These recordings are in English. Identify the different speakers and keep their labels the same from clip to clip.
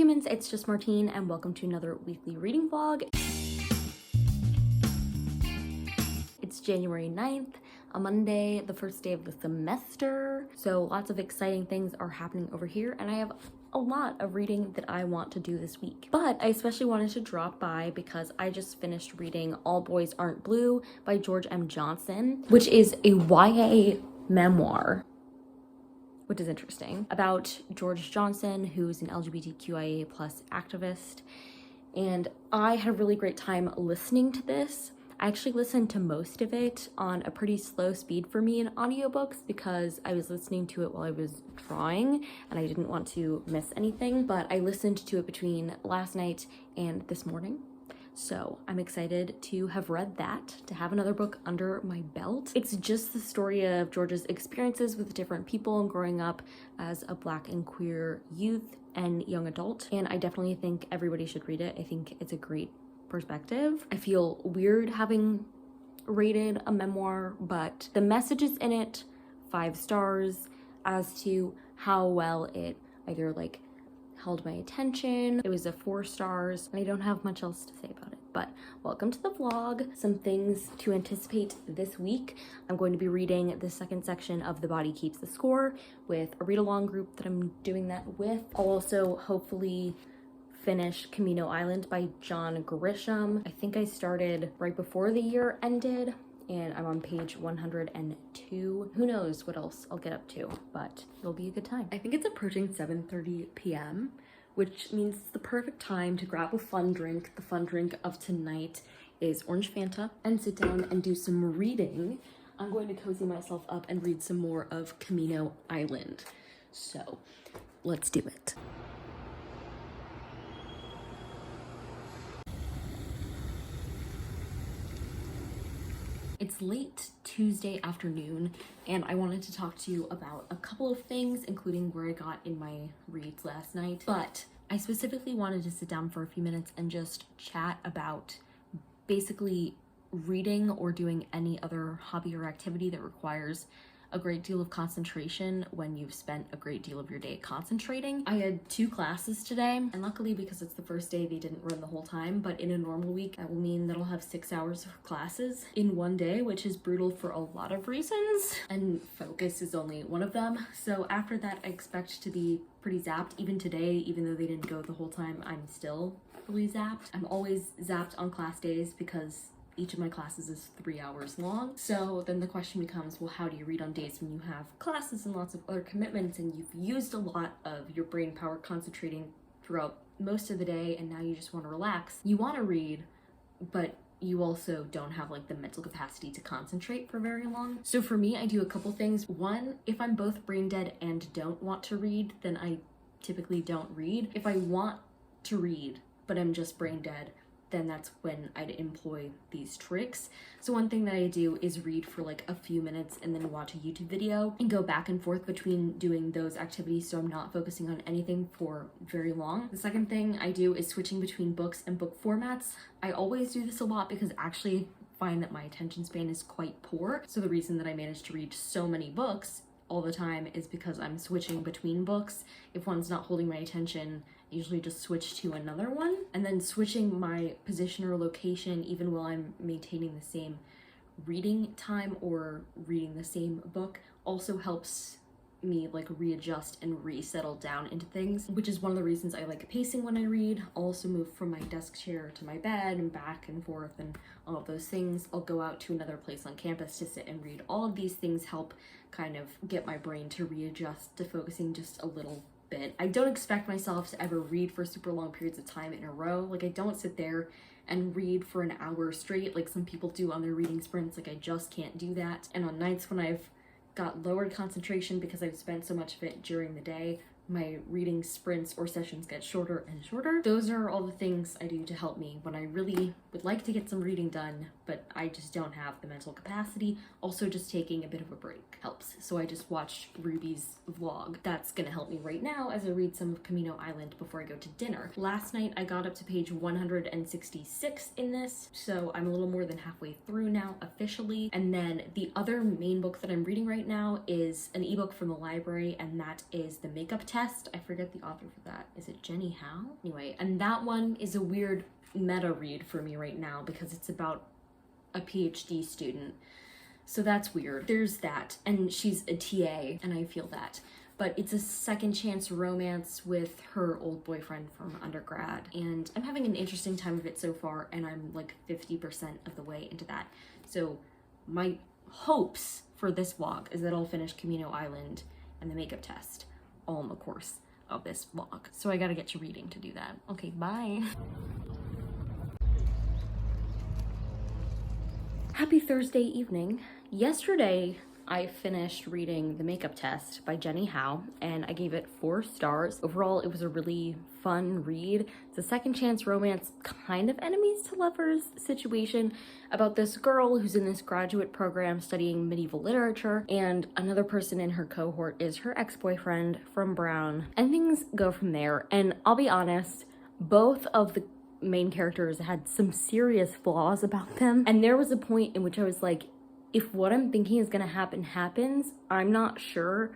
Speaker 1: humans, it's just Martine and welcome to another weekly reading vlog. It's January 9th, a Monday, the first day of the semester. So lots of exciting things are happening over here and I have a lot of reading that I want to do this week. But I especially wanted to drop by because I just finished reading All Boys Aren't Blue by George M. Johnson, which is a YA memoir, which is interesting, about George Johnson, who's an LGBTQIA+ activist. And I had a really great time listening to this. I actually listened to most of it on a pretty slow speed for me in audiobooks because I was listening to it while I was drawing and I didn't want to miss anything, but I listened to it between last night and this morning. So I'm excited to have read that, to have another book under my belt. It's just the story of George's experiences with different people and growing up as a Black and queer youth and young adult. And I definitely think everybody should read it. I think it's a great perspective. I feel weird having rated a memoir, but the messages in it, 5 stars. As to how well it either like held my attention, it was a 4 stars, and I don't have much else to say about it. But welcome to the vlog. Some things to anticipate this week. I'm going to be reading the second section of The Body Keeps the Score with a read-along group that I'm doing that with. I'll also hopefully finish Camino Island by John Grisham. I think I started right before the year ended and I'm on page 102. Who knows what else I'll get up to, but it'll be a good time. I think it's approaching 7:30 p.m., which means it's the perfect time to grab a fun drink. The fun drink of tonight is orange Fanta, and sit down and do some reading. I'm going to cozy myself up and read some more of Camino Island. So let's do it. It's late Tuesday afternoon and I wanted to talk to you about a couple of things, including where I got in my reads last night. But I specifically wanted to sit down for a few minutes and just chat about basically reading or doing any other hobby or activity that requires a great deal of concentration when you've spent a great deal of your day concentrating. I had 2 classes today, and luckily because it's the first day, they didn't run the whole time, but in a normal week, that will mean that I'll have 6 hours of classes in one day, which is brutal for a lot of reasons, and focus is only one of them. So after that, I expect to be pretty zapped. Even today, even though they didn't go the whole time, I'm still really zapped. I'm always zapped on class days because each of my classes is 3 hours long. So then the question becomes, well, how do you read on days when you have classes and lots of other commitments and you've used a lot of your brain power concentrating throughout most of the day and now you just want to relax? You want to read, but you also don't have like the mental capacity to concentrate for very long. So for me, I do a couple things. One, if I'm both brain dead and don't want to read, then I typically don't read. If I want to read, but I'm just brain dead, then that's when I'd employ these tricks. So one thing that I do is read for like a few minutes and then watch a YouTube video and go back and forth between doing those activities so I'm not focusing on anything for very long. The second thing I do is switching between books and book formats. I always do this a lot because I actually find that my attention span is quite poor. So the reason that I manage to read so many books all the time is because I'm switching between books. If one's not holding my attention, I usually just switch to another one, and then switching my position or location even while I'm maintaining the same reading time or reading the same book also helps me like readjust and resettle down into things, which is one of the reasons I like pacing when I read. I'll also move from my desk chair to my bed and back and forth and all of those things. I'll go out to another place on campus to sit and read. All of these things help kind of get my brain to readjust to focusing just a little bit. I don't expect myself to ever read for super long periods of time in a row. Like I don't sit there and read for an hour straight like some people do on their reading sprints. Like I just can't do that. And on nights when I've got lowered concentration because I've spent so much of it during the day, my reading sprints or sessions get shorter and shorter. Those are all the things I do to help me when I really would like to get some reading done, but I just don't have the mental capacity. Also, just taking a bit of a break helps. So I just watched Ruby's vlog. That's gonna help me right now as I read some of Camino Island before I go to dinner. Last night I got up to page 166 in this, so I'm a little more than halfway through now officially. And then the other main book that I'm reading right now is an ebook from the library, and that is The Makeup Test Test. I forget the author for that. Is it Jenny Howe? Anyway, and that one is a weird meta read for me right now because it's about a PhD student. So that's weird. There's that, and she's a TA, and I feel that. But it's a second chance romance with her old boyfriend from undergrad, and I'm having an interesting time of it so far, and I'm like 50% of the way into that. So my hopes for this vlog is that I'll finish Camino Island and the makeup test all in the course of this vlog. So I gotta get to reading to do that. Okay, bye. Happy Thursday evening. Yesterday, I finished reading The Makeup Test by Jenny Howe, and I gave it 4 stars. Overall, it was a really fun read. It's a second chance romance, kind of enemies to lovers situation about this girl who's in this graduate program studying medieval literature, and another person in her cohort is her ex-boyfriend from Brown, and things go from there. And I'll be honest, both of the main characters had some serious flaws about them, and there was a point in which I was like, if what I'm thinking is gonna happen happens, I'm not sure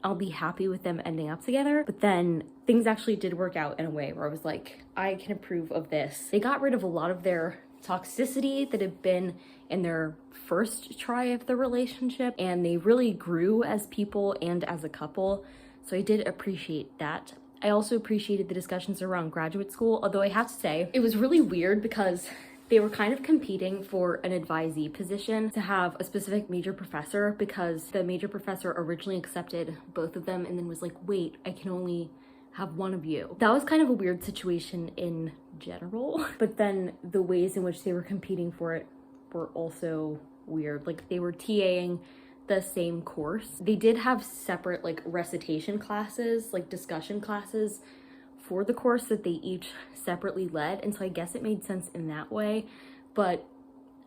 Speaker 1: I'll be happy with them ending up together. But then things actually did work out in a way where I was like, I can approve of this. They got rid of a lot of their toxicity that had been in their first try of the relationship, and they really grew as people and as a couple. So I did appreciate that. I also appreciated the discussions around graduate school, although I have to say, it was really weird because they were kind of competing for an advisee position to have a specific major professor, because the major professor originally accepted both of them and then was like, wait, I can only have one of you. That was kind of a weird situation in general, but then the ways in which they were competing for it were also weird. Like, they were TAing the same course. They did have separate like recitation classes, like discussion classes for the course that they each separately led, and so I guess it made sense in that way. But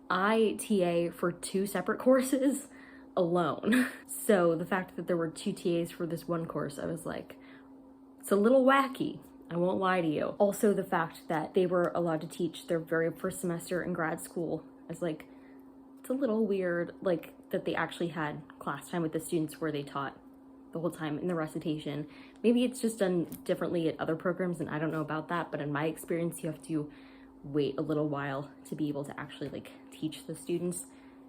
Speaker 1: I TA for 2 separate courses alone. So the fact that there were 2 TAs for this one course, I was like, it's a little wacky, I won't lie to you. Also the fact that they were allowed to teach their very first semester in grad school, I was like, it's a little weird, like that they actually had class time with the students where they taught the whole time in the recitation. Maybe it's just done differently at other programs and I don't know about that, but in my experience, you have to wait a little while to be able to actually like teach the students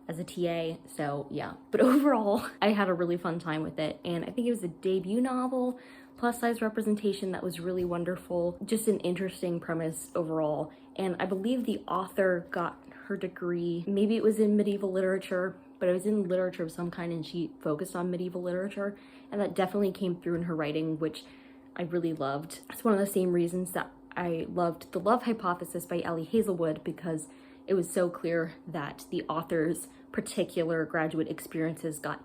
Speaker 1: as a TA. So yeah, but overall, I had a really fun time with it, and I think it was a debut novel, plus size representation that was really wonderful. Just an interesting premise overall, and I believe the author got her degree, maybe it was in medieval literature, but it was in literature of some kind, and she focused on medieval literature, and that definitely came through in her writing, which I really loved. It's one of the same reasons that I loved The Love Hypothesis by Ellie Hazelwood, because it was so clear that the author's particular graduate experiences got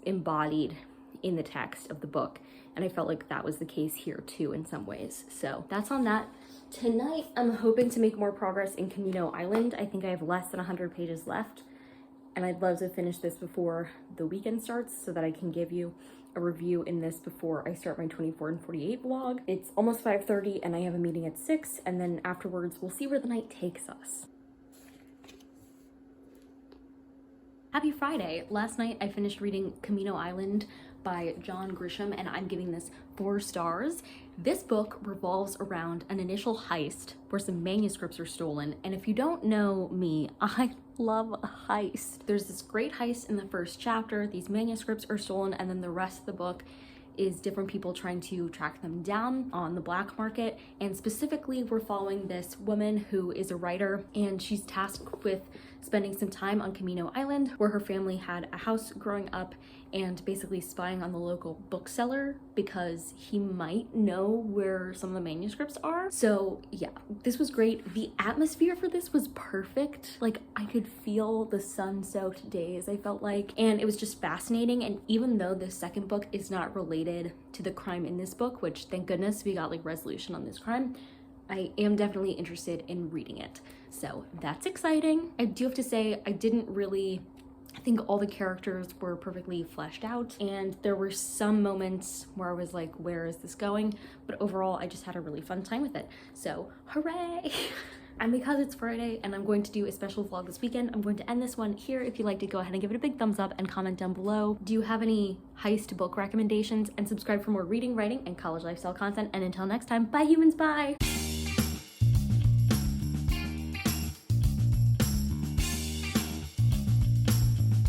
Speaker 1: embodied in the text of the book, and I felt like that was the case here too in some ways. So that's on that. Tonight, I'm hoping to make more progress in Camino Island. I think I have less than 100 pages left, and I'd love to finish this before the weekend starts so that I can give you a review in this before I start my 24 and 48 vlog. It's almost 5:30 and I have a meeting at 6, and then afterwards we'll see where the night takes us. Happy Friday. Last night I finished reading Camino Island by John Grisham, and I'm giving this 4 stars. This book revolves around an initial heist where some manuscripts are stolen, and if you don't know me, I love a heist. There's this great heist in the first chapter, these manuscripts are stolen, and then the rest of the book is different people trying to track them down on the black market. And specifically, we're following this woman who is a writer, and she's tasked with spending some time on Camino Island, where her family had a house growing up, and basically spying on the local bookseller because he might know where some of the manuscripts are. So yeah, this was great. The atmosphere for this was perfect. Like, I could feel the sun-soaked days, I felt like, and it was just fascinating. And even though the second book is not related to the crime in this book, which thank goodness we got like resolution on this crime, I am definitely interested in reading it. So that's exciting. I do have to say, I didn't really I think all the characters were perfectly fleshed out, and there were some moments where I was like, where is this going? But overall, I just had a really fun time with it. So, hooray! And because it's Friday and I'm going to do a special vlog this weekend, I'm going to end this one here. If you liked it, go ahead and give it a big thumbs up and comment down below. Do you have any heist book recommendations? And subscribe for more reading, writing, and college lifestyle content. And until next time, bye humans, bye!